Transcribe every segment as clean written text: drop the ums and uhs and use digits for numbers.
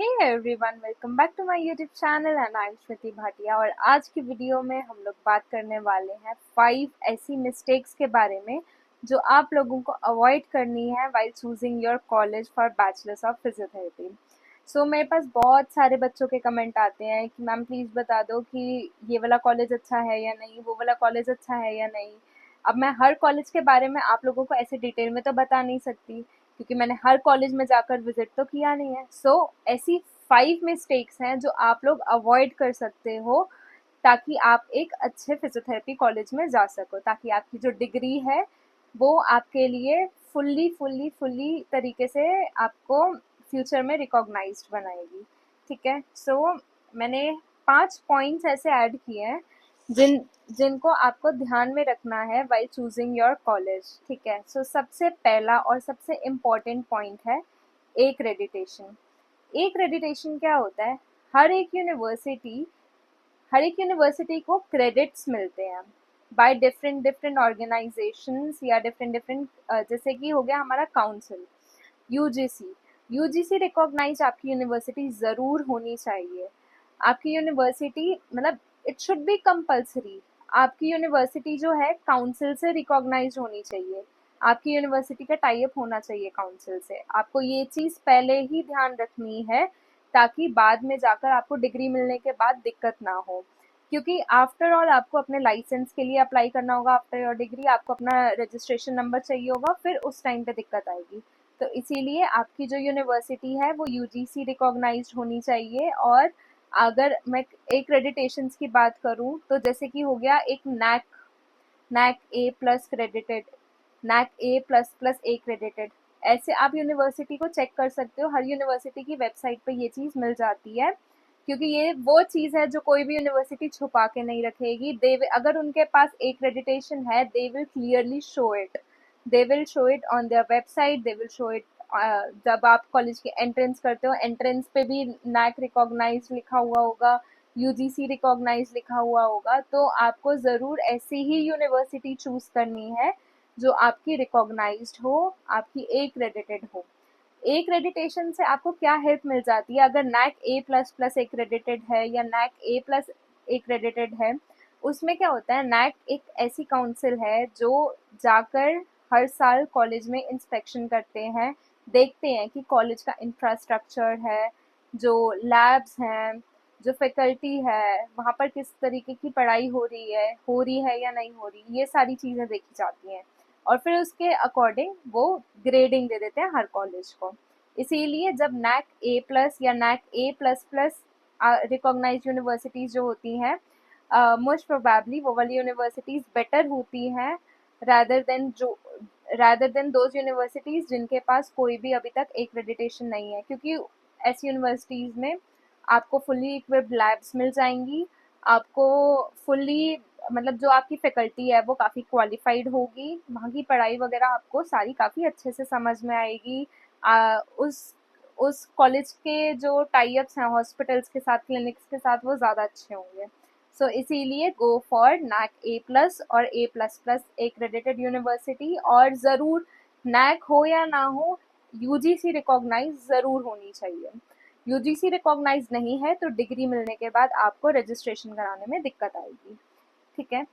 Hey everyone, welcome back to my YouTube channel and I am Smriti Bhatia. और आज की video में हम लोग बात करने वाले हैं 5 ऐसी मिस्टेक्स के बारे में जो आप लोगों को अवॉइड करनी है while choosing your college for bachelors of physiotherapy. So मेरे पास बहुत सारे बच्चों के कमेंट आते हैं कि मैम प्लीज़ बता दो कि ये वाला कॉलेज अच्छा है या नहीं, वो वाला कॉलेज अच्छा है या नहीं। अब मैं हर कॉलेज के बारे में आप लोगों को ऐसे डिटेल में तो बता नहीं सकती क्योंकि मैंने हर कॉलेज में जाकर विजिट तो किया नहीं है। ऐसी 5 मिस्टेक्स हैं जो आप लोग अवॉइड कर सकते हो ताकि आप एक अच्छे फिजियोथेरेपी कॉलेज में जा सको, ताकि आपकी जो डिग्री है वो आपके लिए फुल्ली फुल्ली फुल्ली तरीके से आपको फ्यूचर में रिकॉग्नाइज्ड बनाएगी। ठीक है, मैंने 5 पॉइंट्स ऐसे ऐड किए हैं जिनको आपको ध्यान में रखना है व्हाइल चूजिंग योर कॉलेज। ठीक है, सबसे पहला और सबसे इम्पोर्टेंट पॉइंट है एक्रेडिटेशन। एक्रेडिटेशन क्या होता है? हर एक यूनिवर्सिटी को क्रेडिट्स मिलते हैं बाय डिफरेंट डिफरेंट ऑर्गेनाइजेशंस या डिफरेंट डिफरेंट, जैसे कि हो गया हमारा काउंसिल यूजीसी। यूजीसी रिकॉग्नाइज आपकी यूनिवर्सिटी ज़रूर होनी चाहिए। आपकी यूनिवर्सिटी मतलब इट शुड बी कंपल्सरी। आपकी यूनिवर्सिटी जो है काउंसिल से रिकॉग्नाइज होनी चाहिए। आपकी यूनिवर्सिटी का टाई अप होना चाहिए काउंसिल से। आपको ये चीज़ पहले ही ध्यान रखनी है ताकि बाद में जाकर आपको डिग्री मिलने के बाद दिक्कत ना हो। क्योंकि आफ्टर ऑल आपको अपने लाइसेंस के लिए अप्लाई करना होगा। आफ्टर योर डिग्री आपको अपना रजिस्ट्रेशन नंबर चाहिए होगा, फिर उस टाइम पे दिक्कत आएगी। तो इसीलिए आपकी जो यूनिवर्सिटी है वो यूजीसी रिकॉग्नाइज्ड होनी चाहिए। और अगर मैं एक्रेडिटेशंस की बात करूं तो जैसे कि हो गया एक NAAC, NAAC A plus credited, NAAC A plus plus A credited. ऐसे आप यूनिवर्सिटी को चेक कर सकते हो, हर यूनिवर्सिटी की वेबसाइट पे ये चीज़ मिल जाती है। क्योंकि ये वो चीज़ है जो कोई भी यूनिवर्सिटी छुपा के नहीं रखेगी। अगर उनके पास एक्रेडिटेशन है they will clearly show it, they will show it on their website, they will show it. जब आप कॉलेज के एंट्रेंस करते हो, एंट्रेंस पे भी नैक रिकॉग्नाइज लिखा हुआ होगा, यूजीसी रिकॉग्नाइज लिखा हुआ होगा। तो आपको ज़रूर ऐसी ही यूनिवर्सिटी चूज़ करनी है जो आपकी रिकॉग्नाइज्ड हो, आपकी एक्रेडिटेड हो। एक्रेडिटेशन से आपको क्या हेल्प मिल जाती है? अगर NAAC A plus plus accredited है या नैक ए प्लस एक्रेडिटेड है, उसमें क्या होता है, नैक एक ऐसी काउंसिल है जो जाकर हर साल कॉलेज में इंस्पेक्शन करते हैं, देखते हैं कि कॉलेज का इंफ्रास्ट्रक्चर है, जो लैब्स हैं, जो फैकल्टी है, वहाँ पर किस तरीके की पढ़ाई हो रही है या नहीं हो रही, ये सारी चीज़ें देखी जाती हैं। और फिर उसके अकॉर्डिंग वो ग्रेडिंग दे देते हैं हर कॉलेज को। इसीलिए जब नैक ए प्लस या NAAC A plus plus recognise universities जो होती हैं, मोस्ट प्रोबेबली वो वाली यूनिवर्सिटीज़ बेटर होती हैं rather देन दोज यूनिवर्सिटीज़ जिनके पास कोई भी अभी तक एक्रेडिटेशन नहीं है। क्योंकि ऐसी यूनिवर्सिटीज़ में आपको फुल्ली इक्विप्ड लैब्स मिल जाएंगी, आपको फुल्ली मतलब जो आपकी फैकल्टी है वो काफ़ी क्वालिफाइड होगी, वहाँ की पढ़ाई वगैरह आपको सारी काफ़ी अच्छे से समझ में आएगी। उस कॉलेज के जो टाई अप्स हैं हॉस्पिटल्स के साथ, क्लिनिक्स के साथ, वो ज़्यादा अच्छे होंगे। इसीलिए go for NAAC A plus और A plus plus accredited university. और ज़रूर नैक हो या ना हो, यूजीसी रिकॉग्नाइज ज़रूर होनी चाहिए। यूजीसी रिकॉग्नाइज नहीं है तो डिग्री मिलने के बाद आपको रजिस्ट्रेशन कराने में दिक्कत आएगी। ठीक है,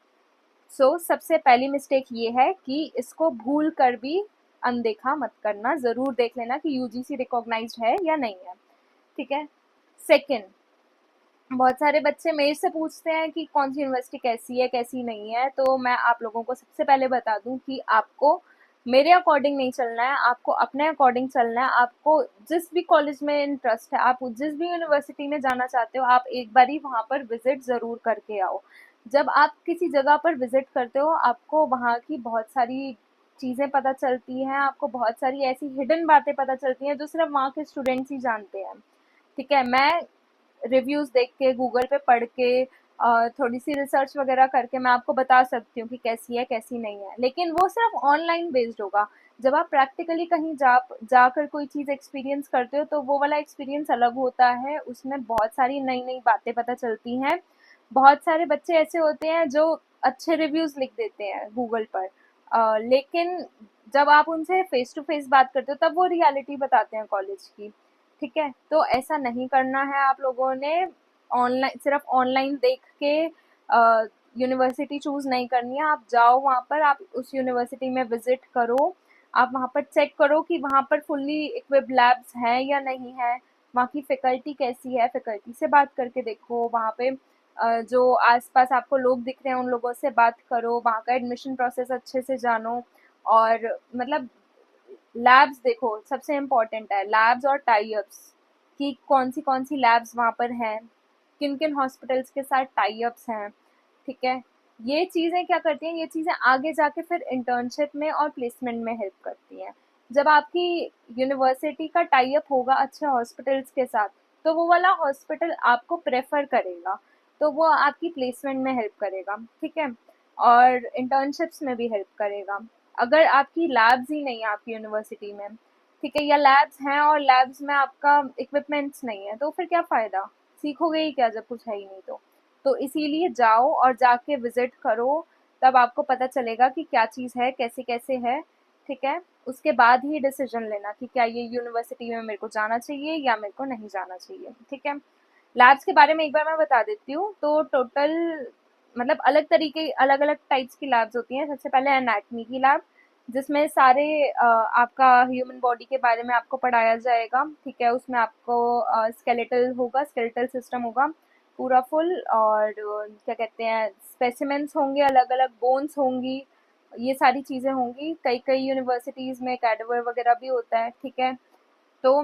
सबसे पहली मिस्टेक ये है कि इसको भूल कर भी अनदेखा मत करना, ज़रूर देख लेना कि यूजीसी रिकॉग्नाइज्ड है या नहीं है। ठीक है, सेकंड, बहुत सारे बच्चे मेरे से पूछते हैं कि कौन सी यूनिवर्सिटी कैसी है कैसी नहीं है। तो मैं आप लोगों को सबसे पहले बता दूं कि आपको मेरे अकॉर्डिंग नहीं चलना है, आपको अपने अकॉर्डिंग चलना है। आपको जिस भी कॉलेज में इंटरेस्ट है, आप जिस भी यूनिवर्सिटी में जाना चाहते हो, आप एक बारी वहाँ पर विजिट ज़रूर करके आओ। जब आप किसी जगह पर विजिट करते हो आपको वहाँ की बहुत सारी चीज़ें पता चलती हैं, आपको बहुत सारी ऐसी हिडन बातें पता चलती हैं जो सिर्फ वहाँ के स्टूडेंट्स ही जानते हैं। ठीक है, मैं रिव्यूज़ देख के, गूगल पे पढ़ के, थोड़ी सी रिसर्च वगैरह करके मैं आपको बता सकती हूँ कि कैसी है कैसी नहीं है, लेकिन वो सिर्फ ऑनलाइन बेस्ड होगा। जब आप प्रैक्टिकली कहीं जाकर कोई चीज़ एक्सपीरियंस करते हो तो वो वाला एक्सपीरियंस अलग होता है, उसमें बहुत सारी नई नई बातें पता चलती हैं। बहुत सारे बच्चे ऐसे होते हैं जो अच्छे रिव्यूज़ लिख देते हैं गूगल पर, लेकिन जब आप उनसे फेस टू फेस बात करते हो तब वो रियलिटी बताते हैं कॉलेज की। ठीक है, तो ऐसा नहीं करना है आप लोगों ने। ऑनलाइन, सिर्फ ऑनलाइन देख के यूनिवर्सिटी चूज नहीं करनी है। आप जाओ वहाँ पर, आप उस यूनिवर्सिटी में विजिट करो, आप वहाँ पर चेक करो कि वहाँ पर फुल्ली इक्विप्ड लैब्स हैं या नहीं है, वहाँ की फैकल्टी कैसी है, फैकल्टी से बात करके देखो, वहाँ पे जो आसपास आपको लोग दिख रहे हैं उन लोगों से बात करो, वहाँ का एडमिशन प्रोसेस अच्छे से जानो। और मतलब लैब्स देखो, सबसे इम्पोर्टेंट है लैब्स और टाई अप्स, कि कौन सी लैब्स वहाँ पर हैं, किन किन हॉस्पिटल्स के साथ टाई अप्स हैं। ठीक है, ये चीज़ें क्या करती हैं, ये चीज़ें आगे जाके फिर इंटर्नशिप में और प्लेसमेंट में हेल्प करती हैं। जब आपकी यूनिवर्सिटी का टाई अप होगा अच्छे हॉस्पिटल्स के साथ, तो वो वाला हॉस्पिटल आपको प्रेफर करेगा, तो वो आपकी प्लेसमेंट में हेल्प करेगा। ठीक है, और इंटर्नशिप्स में भी हेल्प करेगा। अगर आपकी लैब्स ही नहीं है आपकी यूनिवर्सिटी में, ठीक है, या लैब्स हैं और लैब्स में आपका इक्विपमेंट्स नहीं है, तो फिर क्या फ़ायदा, सीखोगे ही क्या जब कुछ है ही नहीं तो इसीलिए जाओ और जाके विजिट करो, तब आपको पता चलेगा कि क्या चीज़ है, कैसे कैसे है। ठीक है, उसके बाद ही डिसीजन लेना कि क्या ये यूनिवर्सिटी में मेरे को जाना चाहिए या मेरे को नहीं जाना चाहिए। ठीक है, लैब्स के बारे में एक बार मैं बता देती हूँ। तो टोटल मतलब अलग तरीके, अलग अलग टाइप्स की लैब्स होती हैं। सबसे पहले एनाटमी की लैब, जिसमें सारे आपका ह्यूमन बॉडी के बारे में आपको पढ़ाया जाएगा। ठीक है, उसमें आपको स्केलेटल होगा, स्केलेटल सिस्टम होगा पूरा फुल, और क्या कहते हैं, स्पेसिमेंट्स होंगे, अलग अलग बोन्स होंगी, ये सारी चीज़ें होंगी। कई कई यूनिवर्सिटीज़ में कैडवर वगैरह भी होता है। ठीक है, तो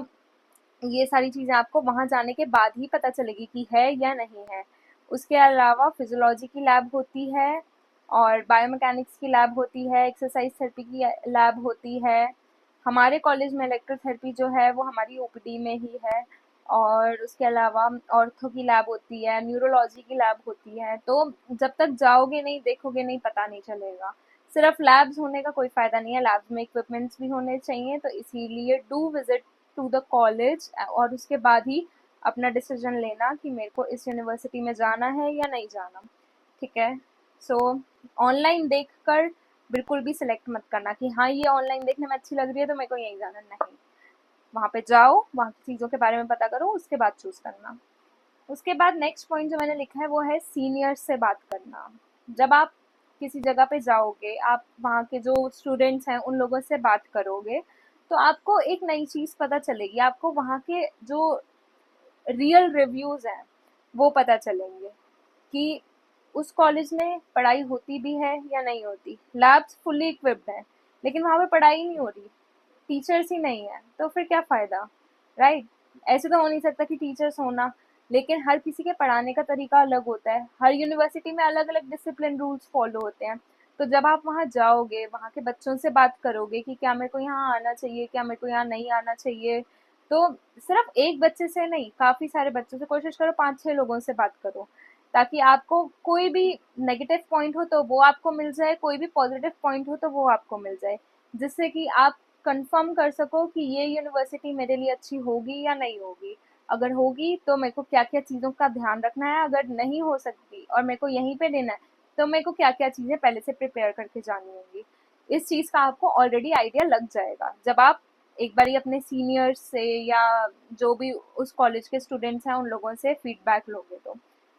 ये सारी चीज़ें आपको वहाँ जाने के बाद ही पता चलेगी कि है या नहीं है। उसके अलावा फिजियोलॉजी की लैब होती है, और बायोमैकेनिक्स की लैब होती है, एक्सरसाइज थेरेपी की लैब होती है। हमारे कॉलेज में इलेक्ट्रोथेरेपी जो है वो हमारी ओपीडी में ही है। और उसके अलावा ऑर्थो की लैब होती है, न्यूरोलॉजी की लैब होती है। तो जब तक जाओगे नहीं, देखोगे नहीं, पता नहीं चलेगा। सिर्फ लैब्स होने का कोई फ़ायदा नहीं है, लैब्स में इक्विपमेंट्स भी होने चाहिए। तो इसीलिए do visit to the college, और उसके बाद ही अपना डिसीजन लेना कि मेरे को इस यूनिवर्सिटी में जाना है या नहीं जाना। ठीक है, सो ऑनलाइन देख कर बिल्कुल भी सिलेक्ट मत करना कि हाँ ये ऑनलाइन देखने में अच्छी लग रही है तो मेरे को यहीं जाना, नहीं। वहाँ पे जाओ, वहाँ की चीज़ों के बारे में पता करो, उसके बाद चूज़ करना। उसके बाद नेक्स्ट पॉइंट जो मैंने लिखा है वो है सीनियर्स से बात करना। जब आप किसी जगह पे जाओगे, आप वहाँ के जो स्टूडेंट्स हैं उन लोगों से बात करोगे, तो आपको एक नई चीज़ पता चलेगी। आपको वहाँ के जो रियल रिव्यूज़ हैं वो पता चलेंगे कि उस कॉलेज में पढ़ाई होती भी है या नहीं होती। लैब्स फुल्ली इक्विप्ड हैं, लेकिन वहाँ पे पढ़ाई नहीं हो रही, टीचर्स ही नहीं है, तो फिर क्या फ़ायदा, राइट? ऐसे तो हो नहीं सकता कि टीचर्स होना, लेकिन हर किसी के पढ़ाने का तरीका अलग होता है। हर यूनिवर्सिटी में अलग अलग डिसिप्लिन रूल्स फॉलो होते हैं। तो जब आप वहाँ जाओगे, वहाँ के बच्चों से बात करोगे कि क्या मेरे को यहाँ आना चाहिए, क्या मेरे को यहाँ नहीं आना चाहिए, तो सिर्फ एक बच्चे से नहीं, काफ़ी सारे बच्चों से, कोशिश करो 5-6 लोगों से बात करो, ताकि आपको कोई भी नेगेटिव पॉइंट हो तो वो आपको मिल जाए, कोई भी पॉजिटिव पॉइंट हो तो वो आपको मिल जाए, जिससे कि आप कंफर्म कर सको कि ये यूनिवर्सिटी मेरे लिए अच्छी होगी या नहीं होगी। अगर होगी तो मेरे को क्या-क्या चीज़ों का ध्यान रखना है, अगर नहीं हो सकती और मेरे को यहीं पे लेना है, तो मेरे को क्या-क्या चीज़ें पहले से प्रिपेयर करके जानी होंगी। इस चीज़ का आपको ऑलरेडी आइडिया लग जाएगा, जब आप एक बारी अपने सीनियर्स से या जो भी उस कॉलेज के स्टूडेंट्स हैं उन लोगों से फीडबैक लोगे तो।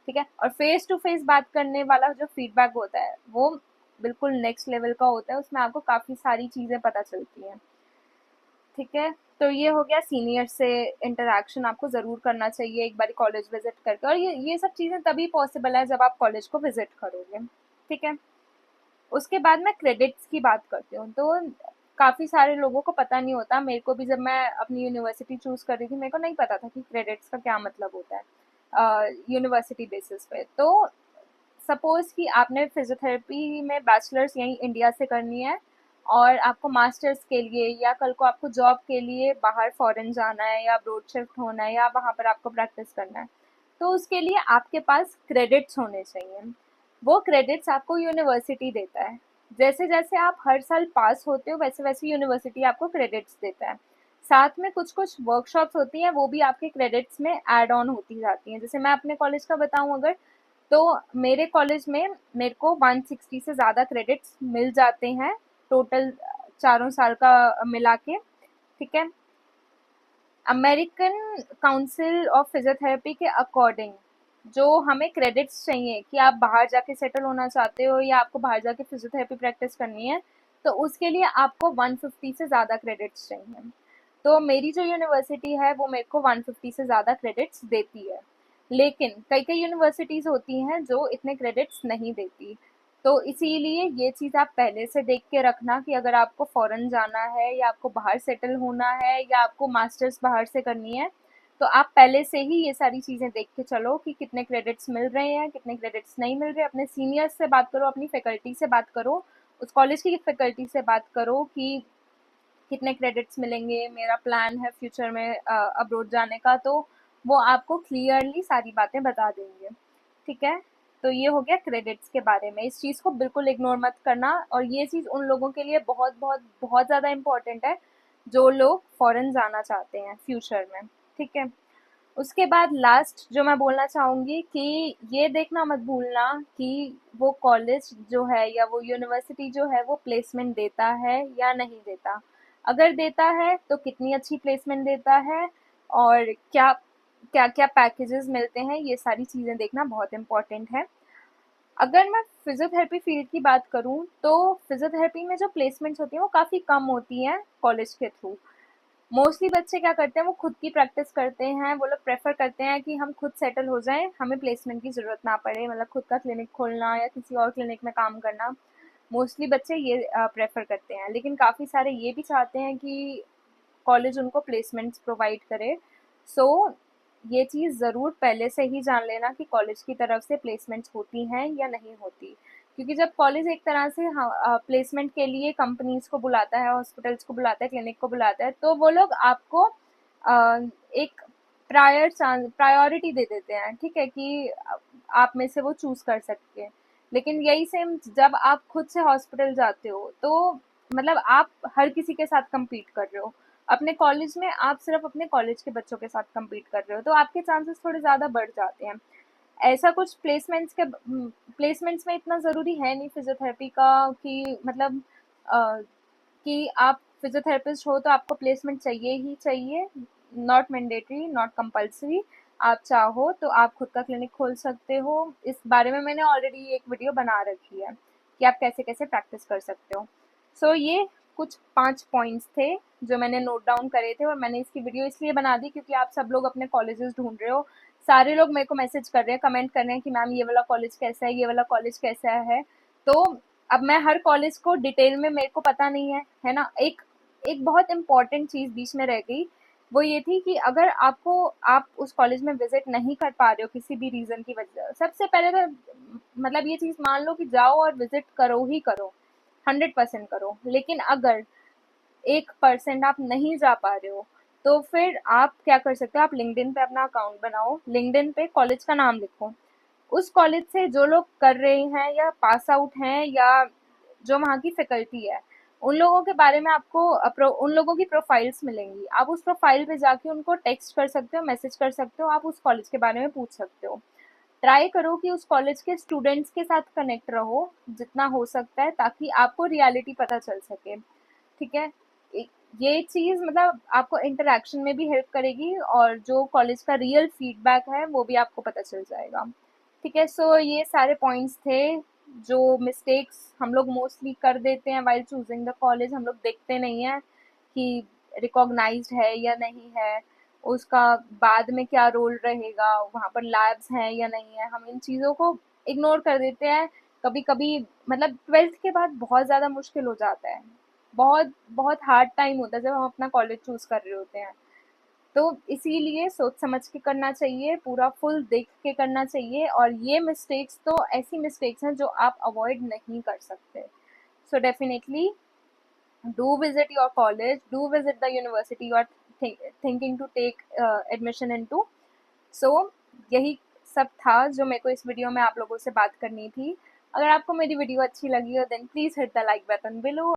ठीक है, और फेस टू फेस बात करने वाला जो फीडबैक होता है वो बिल्कुल नेक्स्ट लेवल का होता है, उसमें आपको काफ़ी सारी चीज़ें पता चलती हैं। ठीक है, तो ये हो गया सीनियर से इंटरेक्शन आपको ज़रूर करना चाहिए एक बारी कॉलेज विजिट करके, और ये सब चीज़ें तभी पॉसिबल है जब आप कॉलेज को विजिट करोगे। ठीक है, उसके बाद मैं क्रेडिट्स की बात करती हूँ। तो काफ़ी सारे लोगों को पता नहीं होता, मेरे को भी जब मैं अपनी यूनिवर्सिटी चूज़ कर रही थी मेरे को नहीं पता था कि क्रेडिट्स का क्या मतलब होता है यूनिवर्सिटी बेसिस पे। तो सपोज़ कि आपने फिजियोथेरेपी में बैचलर्स यहीं इंडिया से करनी है, और आपको मास्टर्स के लिए या कल को आपको जॉब के लिए बाहर फॉरेन जाना है या अब्रॉड शिफ्ट होना है या वहाँ पर आपको प्रैक्टिस करना है, तो उसके लिए आपके पास क्रेडिट्स होने चाहिए। वो क्रेडिट्स आपको यूनिवर्सिटी देता है। जैसे जैसे आप हर साल पास होते हो वैसे वैसे यूनिवर्सिटी आपको क्रेडिट्स देता है। साथ में कुछ कुछ वर्कशॉप्स होती हैं, वो भी आपके क्रेडिट्स में ऐड ऑन होती जाती हैं। जैसे मैं अपने कॉलेज का बताऊं अगर, तो मेरे कॉलेज में मेरे को 160 से ज़्यादा क्रेडिट्स मिल जाते हैं टोटल, चारों साल का मिला के। ठीक है, अमेरिकन काउंसिल ऑफ फिजियोथेरेपी के अकॉर्डिंग जो हमें क्रेडिट्स चाहिए कि आप बाहर जाके सेटल होना चाहते हो या आपको बाहर जाके फिजियोथेरेपी प्रैक्टिस करनी है, तो उसके लिए आपको 150 से ज़्यादा क्रेडिट्स चाहिए। तो मेरी जो यूनिवर्सिटी है वो मेरे को 150 से ज़्यादा क्रेडिट्स देती है, लेकिन कई कई यूनिवर्सिटीज़ होती हैं जो इतने क्रेडिट्स नहीं देती। तो इसीलिए ये चीज़ आप पहले से देख के रखना कि अगर आपको फॉरेन जाना है या आपको बाहर सेटल होना है या आपको मास्टर्स बाहर से करनी है, तो आप पहले से ही ये सारी चीज़ें देख के चलो कि कितने क्रेडिट्स मिल रहे हैं, कितने क्रेडिट्स नहीं मिल रहे। अपने सीनियर्स से बात करो, अपनी फैकल्टी से बात करो, उस कॉलेज की फैकल्टी से बात करो कि कितने क्रेडिट्स मिलेंगे, मेरा प्लान है फ्यूचर में अब्रॉड जाने का, तो वो आपको क्लियरली सारी बातें बता देंगे। ठीक है, तो ये हो गया क्रेडिट्स के बारे में। इस चीज़ को बिल्कुल इग्नोर मत करना, और ये चीज़ उन लोगों के लिए बहुत बहुत बहुत ज़्यादा इम्पोर्टेंट है जो लोग फॉरेन जाना चाहते हैं फ्यूचर में। ठीक है, उसके बाद लास्ट जो मैं बोलना चाहूँगी कि ये देखना मत भूलना कि वो कॉलेज जो है या वो यूनिवर्सिटी जो है वो प्लेसमेंट देता है या नहीं देता। अगर देता है तो कितनी अच्छी प्लेसमेंट देता है, और क्या क्या क्या पैकेजेस मिलते हैं, ये सारी चीज़ें देखना बहुत इम्पोर्टेंट है। अगर मैं फिजियोथेरेपी फील्ड की बात करूँ तो फिजियोथेरेपी में जो प्लेसमेंट्स होती हैं वो काफ़ी कम होती हैं कॉलेज के थ्रू। मोस्टली बच्चे क्या करते हैं, वो खुद की प्रैक्टिस करते हैं, वो लोग प्रेफर करते हैं कि हम खुद सेटल हो जाएं, हमें प्लेसमेंट की ज़रूरत ना पड़े, मतलब खुद का क्लिनिक खोलना या किसी और क्लिनिक में काम करना। मोस्टली बच्चे ये प्रेफर करते हैं, लेकिन काफ़ी सारे ये भी चाहते हैं कि कॉलेज उनको प्लेसमेंट्स प्रोवाइड करे। सो ये चीज़ ज़रूर पहले से ही जान लेना कि कॉलेज की तरफ से प्लेसमेंट्स होती हैं या नहीं होती, क्योंकि जब कॉलेज एक तरह से प्लेसमेंट के लिए कंपनीज को बुलाता है, हॉस्पिटल्स को बुलाता है, क्लिनिक को बुलाता है, तो वो लोग आपको एक प्रायोरिटी दे देते हैं। ठीक है, कि आप में से वो चूज कर सकते हैं। लेकिन यही सेम जब आप खुद से हॉस्पिटल जाते हो तो मतलब आप हर किसी के साथ compete कर रहे हो। अपने कॉलेज में आप सिर्फ अपने कॉलेज के बच्चों के साथ compete कर रहे हो, तो आपके चांसेस थोड़े ज़्यादा बढ़ जाते हैं। ऐसा कुछ प्लेसमेंट्स में इतना ज़रूरी है नहीं फिजियोथेरेपी का कि मतलब अ, कि आप फिजियोथेरेपिस्ट हो तो आपको प्लेसमेंट चाहिए ही चाहिए। Not mandatory, not compulsory. आप चाहो तो आप खुद का क्लिनिक खोल सकते हो। इस बारे में मैंने ऑलरेडी एक वीडियो बना रखी है कि आप कैसे कैसे प्रैक्टिस कर सकते हो। सो ये कुछ 5 पॉइंट्स थे जो मैंने नोट डाउन करे थे, और मैंने इसकी वीडियो इसलिए बना दी क्योंकि आप सब लोग अपने कॉलेजेस ढूंढ रहे हो। सारे लोग मेरे को मैसेज कर रहे हैं, कमेंट कर रहे हैं कि मैम ये वाला कॉलेज कैसा है, ये वाला कॉलेज कैसा है। तो अब मैं हर कॉलेज को डिटेल में मेरे को पता नहीं है ना। एक एक बहुत इम्पॉर्टेंट चीज़ बीच में रह गई, वो ये थी कि अगर आप उस कॉलेज में विजिट नहीं कर पा रहे हो किसी भी रीज़न की वजह, सबसे पहले तो मतलब ये चीज़ मान लो कि जाओ और विजिट करो ही करो, 100% करो। लेकिन अगर 1% आप नहीं जा पा रहे हो, तो फिर आप क्या कर सकते हो, आप लिंक्डइन पे अपना अकाउंट बनाओ, लिंक्डइन पे कॉलेज का नाम लिखो, उस कॉलेज से जो लोग कर रहे हैं या पास आउट हैं या जो वहाँ की फैकल्टी है, उन लोगों के बारे में आपको उन लोगों की प्रोफाइल्स मिलेंगी। आप उस प्रोफाइल पे जाके उनको टेक्स्ट कर सकते हो, मैसेज कर सकते हो, आप उस कॉलेज के बारे में पूछ सकते हो। ट्राई करो कि उस कॉलेज के स्टूडेंट्स के साथ कनेक्ट रहो जितना हो सकता है, ताकि आपको रियलिटी पता चल सके। ठीक है, ये चीज़ मतलब आपको इंटरेक्शन में भी हेल्प करेगी, और जो कॉलेज का रियल फीडबैक है वो भी आपको पता चल जाएगा। ठीक है, सो ये सारे पॉइंट्स थे जो मिस्टेक्स हम लोग मोस्टली कर देते हैं वाइल चूजिंग द कॉलेज। हम लोग देखते नहीं हैं कि रिकॉग्नाइज्ड है या नहीं है, उसका बाद में क्या रोल रहेगा, वहाँ पर लैब्स हैं या नहीं है, हम इन चीज़ों को इग्नोर कर देते हैं। कभी कभी मतलब 12th के बाद बहुत ज़्यादा मुश्किल हो जाता है, बहुत बहुत हार्ड टाइम होता है जब हम अपना कॉलेज चूज कर रहे होते हैं। तो इसीलिए सोच समझ के करना चाहिए, पूरा फुल देख के करना चाहिए, और ये मिस्टेक्स तो ऐसी मिस्टेक्स हैं जो आप अवॉइड नहीं कर सकते। So definitely do visit your college, do visit the university you are thinking to take admission into. So यही सब था जो मेरे को इस वीडियो में आप लोगों से बात करनी थी। अगर आपको मेरी वीडियो अच्छी लगी हो then please hit the like button below.